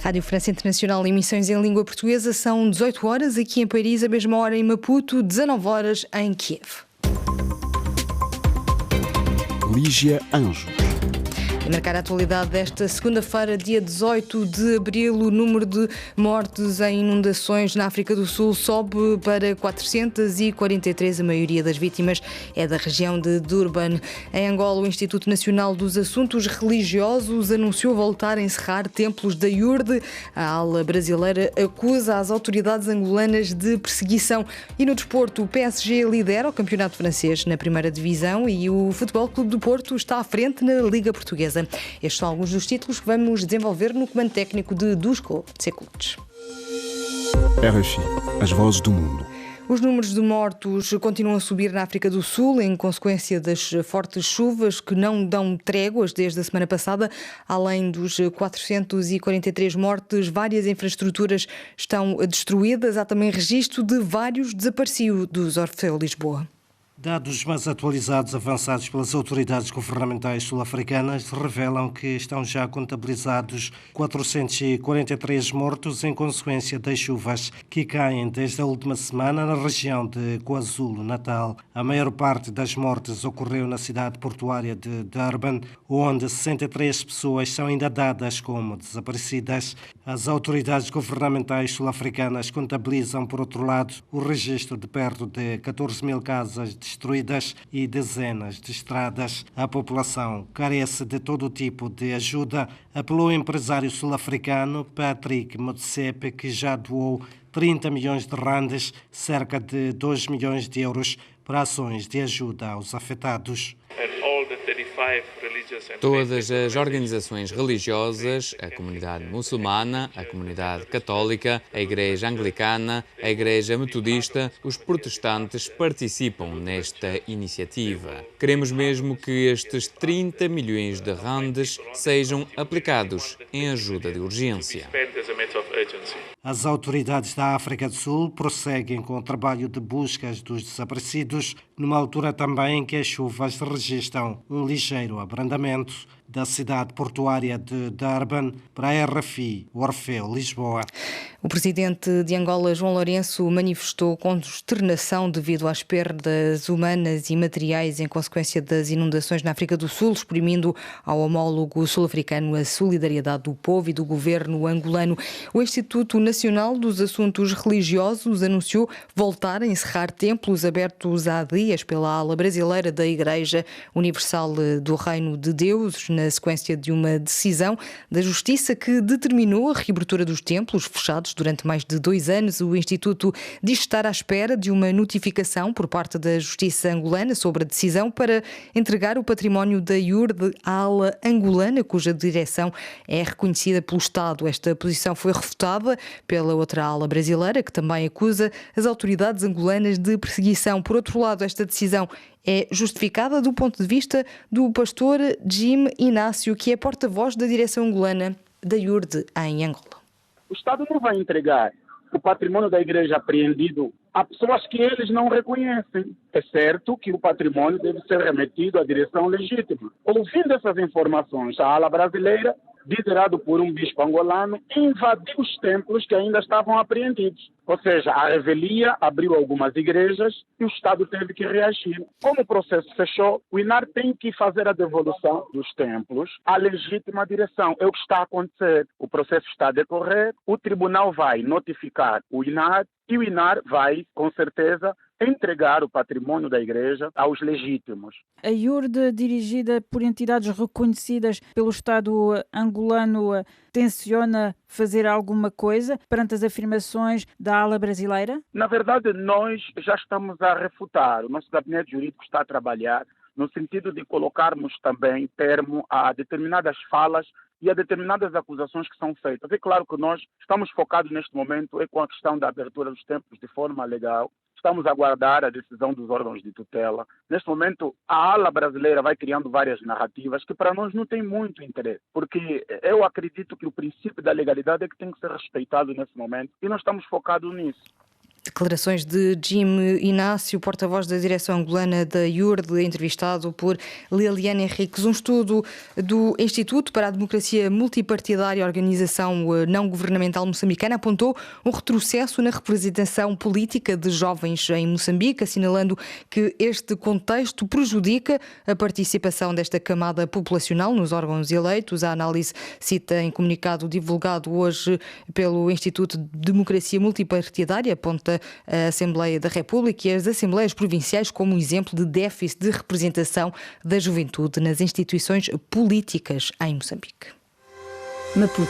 Rádio França Internacional, emissões em língua portuguesa, são 18 horas aqui em Paris, a mesma hora em Maputo, 19 horas em Kiev. Lígia Anjos. A marcar a atualidade desta segunda-feira, dia 18 de abril, o número de mortes em inundações na África do Sul sobe para 443. A maioria das vítimas é da região de Durban. Em Angola, o Instituto Nacional dos Assuntos Religiosos anunciou voltar a encerrar templos da IURD. A ala brasileira acusa as autoridades angolanas de perseguição. E no desporto, o PSG lidera o campeonato francês na primeira divisão e o Futebol Clube do Porto está à frente na Liga Portuguesa. Estes são alguns dos títulos que vamos desenvolver no comando técnico de Dusko Tsekut. RFI, as vozes do mundo. Os números de mortos continuam a subir na África do Sul em consequência das fortes chuvas que não dão tréguas desde a semana passada. Além dos 443 mortes, várias infraestruturas estão destruídas. Há também registro de vários desaparecidos. Orfeu Lisboa. Dados mais atualizados avançados pelas autoridades governamentais sul-africanas revelam que estão já contabilizados 443 mortos em consequência das chuvas que caem desde a última semana na região de KwaZulu-Natal. A maior parte das mortes ocorreu na cidade portuária de Durban, onde 63 pessoas são ainda dadas como desaparecidas. As autoridades governamentais sul-africanas contabilizam, por outro lado, o registro de perto de 14 mil casas destruídas e dezenas de estradas. A população carece de todo tipo de ajuda, apelou o empresário sul-africano Patrick Motsepe, que já doou 30 milhões de randes, cerca de 2 milhões de euros, para ações de ajuda aos afetados. Todas as organizações religiosas, a comunidade muçulmana, a comunidade católica, a Igreja Anglicana, a Igreja Metodista, os protestantes participam nesta iniciativa. Queremos mesmo que estes 30 milhões de randes sejam aplicados em ajuda de urgência. As autoridades da África do Sul prosseguem com o trabalho de buscas dos desaparecidos, numa altura também em que as chuvas registram um ligeiro abrandamento. Da cidade portuária de Durban para a RFI, Orfeu Lisboa. O presidente de Angola, João Lourenço, manifestou consternação devido às perdas humanas e materiais em consequência das inundações na África do Sul, exprimindo ao homólogo sul-africano a solidariedade do povo e do governo angolano. O Instituto Nacional dos Assuntos Religiosos anunciou voltar a encerrar templos abertos há dias pela ala brasileira da Igreja Universal do Reino de Deus, na sequência de uma decisão da Justiça que determinou a reabertura dos templos fechados durante mais de 2 anos. O Instituto diz estar à espera de uma notificação por parte da Justiça angolana sobre a decisão para entregar o património da IURD à ala angolana, cuja direção é reconhecida pelo Estado. Esta posição foi refutada pela outra ala brasileira, que também acusa as autoridades angolanas de perseguição. Por outro lado, esta decisão é justificada do ponto de vista do pastor Jim Inácio, que é porta-voz da direção angolana da IURD em Angola. O Estado não vai entregar o patrimônio da igreja apreendido a pessoas que eles não reconhecem. É certo que o patrimônio deve ser remetido à direção legítima. Ouvindo essas informações, a ala brasileira, liderado por um bispo angolano, invadiu os templos que ainda estavam apreendidos. Ou seja, a revelia abriu algumas igrejas e o Estado teve que reagir. Como o processo fechou, o INAR tem que fazer a devolução dos templos à legítima direção. É o que está a acontecer. O processo está a decorrer, o tribunal vai notificar o INAR e o INAR vai, com certeza, entregar o patrimônio da igreja aos legítimos. A IURD, dirigida por entidades reconhecidas pelo Estado angolano, tenciona fazer alguma coisa perante as afirmações da ala brasileira? Na verdade, nós já estamos a refutar. O nosso gabinete jurídico está a trabalhar no sentido de colocarmos também termo a determinadas falas e a determinadas acusações que são feitas. É claro que nós estamos focados neste momento com a questão da abertura dos templos de forma legal. Estamos a aguardar a decisão dos órgãos de tutela. Neste momento, a ala brasileira vai criando várias narrativas que para nós não tem muito interesse, porque eu acredito que o princípio da legalidade é que tem que ser respeitado nesse momento e nós estamos focados nisso. Declarações de Jim Inácio, porta-voz da direção angolana da IURD, entrevistado por Liliane Henriques. Um estudo do Instituto para a Democracia Multipartidária, organização não governamental moçambicana, apontou um retrocesso na representação política de jovens em Moçambique, assinalando que este contexto prejudica a participação desta camada populacional nos órgãos eleitos. A análise cita em comunicado divulgado hoje pelo Instituto de Democracia Multipartidária, aponta a Assembleia da República e as Assembleias Provinciais como exemplo de déficit de representação da juventude nas instituições políticas em Moçambique. Maputo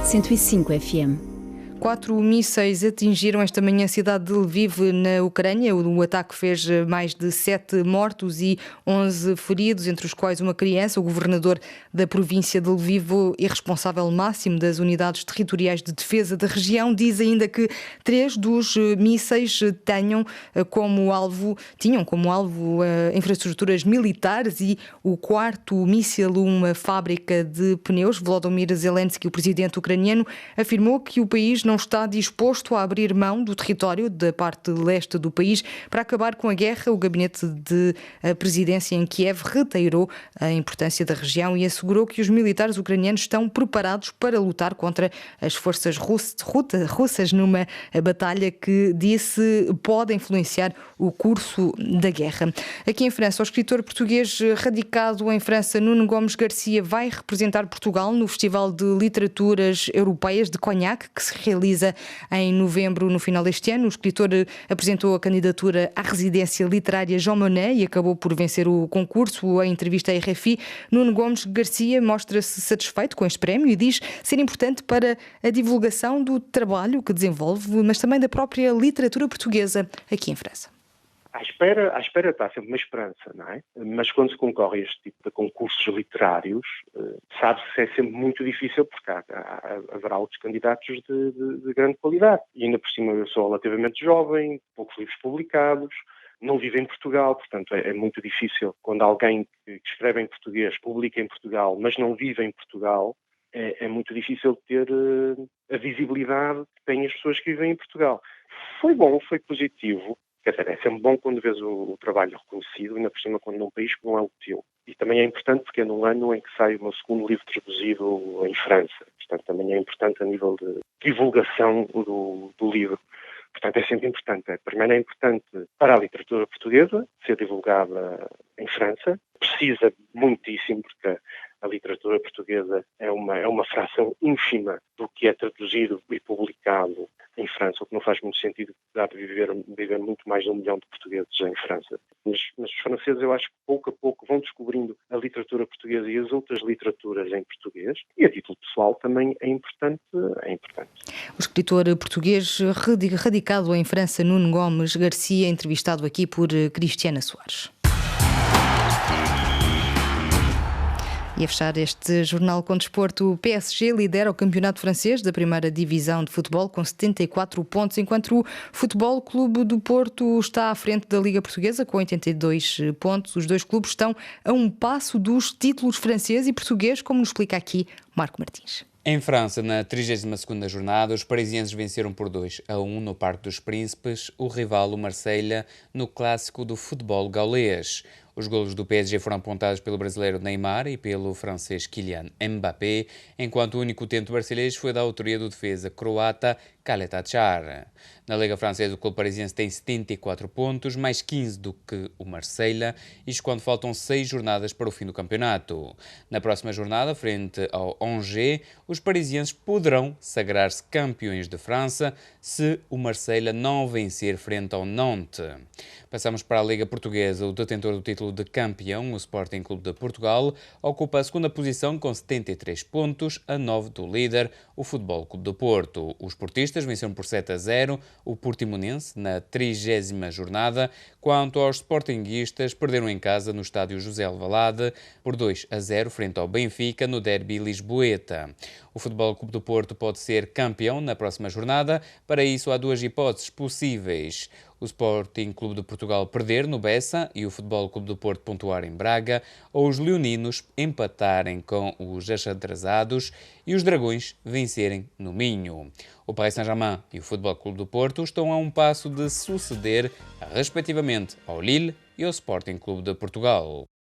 105 FM. 4 mísseis atingiram esta manhã a cidade de Lviv, na Ucrânia. O ataque fez mais de 7 mortos e 11 feridos, entre os quais uma criança. O governador da província de Lviv e responsável máximo das unidades territoriais de defesa da região diz ainda que 3 dos mísseis tinham como alvo infraestruturas militares e o 4º míssil uma fábrica de pneus. Volodymyr Zelensky, o presidente ucraniano, afirmou que o país não está disposto a abrir mão do território da parte leste do país para acabar com a guerra. O gabinete de presidência em Kiev reiterou a importância da região e assegurou que os militares ucranianos estão preparados para lutar contra as forças russas numa batalha que, disse, pode influenciar o curso da guerra. Aqui em França, o escritor português radicado em França, Nuno Gomes Garcia, vai representar Portugal no Festival de Literaturas Europeias de Cognac, que se realiza em novembro, no final deste ano. O escritor apresentou a candidatura à residência literária Jean Monnet e acabou por vencer o concurso. Em entrevista à RFI, Nuno Gomes Garcia mostra-se satisfeito com este prémio e diz ser importante para a divulgação do trabalho que desenvolve, mas também da própria literatura portuguesa aqui em França. À espera está sempre uma esperança, não é? Mas quando se concorre a este tipo de concursos literários, sabe-se que é sempre muito difícil porque haverá outros candidatos de grande qualidade. E ainda por cima eu sou relativamente jovem, poucos livros publicados, não vivo em Portugal, portanto é muito difícil quando alguém que escreve em português publica em Portugal, mas não vive em Portugal, é muito difícil ter a visibilidade que têm as pessoas que vivem em Portugal. Foi bom, foi positivo. Quer dizer, é sempre bom quando vês o trabalho reconhecido, ainda por cima quando num país que não é o teu. E também é importante porque é num ano em que sai o meu segundo livro traduzido em França. Portanto, também é importante a nível de divulgação do livro. Portanto, é sempre importante. Primeiro é importante para a literatura portuguesa ser divulgada em França. Precisa muitíssimo porque a literatura portuguesa é uma fração ínfima do que é traduzido e publicado em França, o que não faz muito sentido, dá de viver muito mais de 1 milhão de portugueses em França. Mas os franceses, eu acho que pouco a pouco vão descobrindo a literatura portuguesa e as outras literaturas em português, e a título pessoal também é importante. O escritor português radicado em França, Nuno Gomes Garcia, entrevistado aqui por Cristiana Soares. E a fechar este jornal com desporto, o PSG lidera o campeonato francês da primeira divisão de futebol com 74 pontos, enquanto o Futebol Clube do Porto está à frente da Liga Portuguesa com 82 pontos. Os dois clubes estão a um passo dos títulos francês e português, como nos explica aqui Marco Martins. Em França, na 32ª jornada, os parisienses venceram por 2-1 no Parque dos Príncipes o rival, o Marselha, no clássico do futebol gaulês. Os golos do PSG foram apontados pelo brasileiro Neymar e pelo francês Kylian Mbappé, enquanto o único tento barcelês foi da autoria do defesa croata Kaletatchar. Na Liga Francesa, o clube parisiense tem 74 pontos, mais 15 do que o Marselha, isto quando faltam 6 jornadas para o fim do campeonato. Na próxima jornada, frente ao Angers, os parisienses poderão sagrar-se campeões de França se o Marselha não vencer frente ao Nantes. Passamos para a Liga Portuguesa. O detentor do título de campeão, o Sporting Clube de Portugal, ocupa a segunda posição com 73 pontos, a 9 do líder, o Futebol Clube do Porto. Os portistas venceram por 7-0 o Portimonense na 30ª jornada, quanto aos sportinguistas perderam em casa no estádio José Alvalade por 2-0 frente ao Benfica no derby lisboeta. O Futebol Clube do Porto pode ser campeão na próxima jornada. Para isso há 2 hipóteses possíveis. o Sporting Clube de Portugal perder no Bessa e o Futebol Clube do Porto pontuar em Braga, ou os leoninos empatarem com os achadrezados e os dragões vencerem no Minho. O Paris Saint-Germain e o Futebol Clube do Porto estão a um passo de suceder, respectivamente, ao Lille e ao Sporting Clube de Portugal.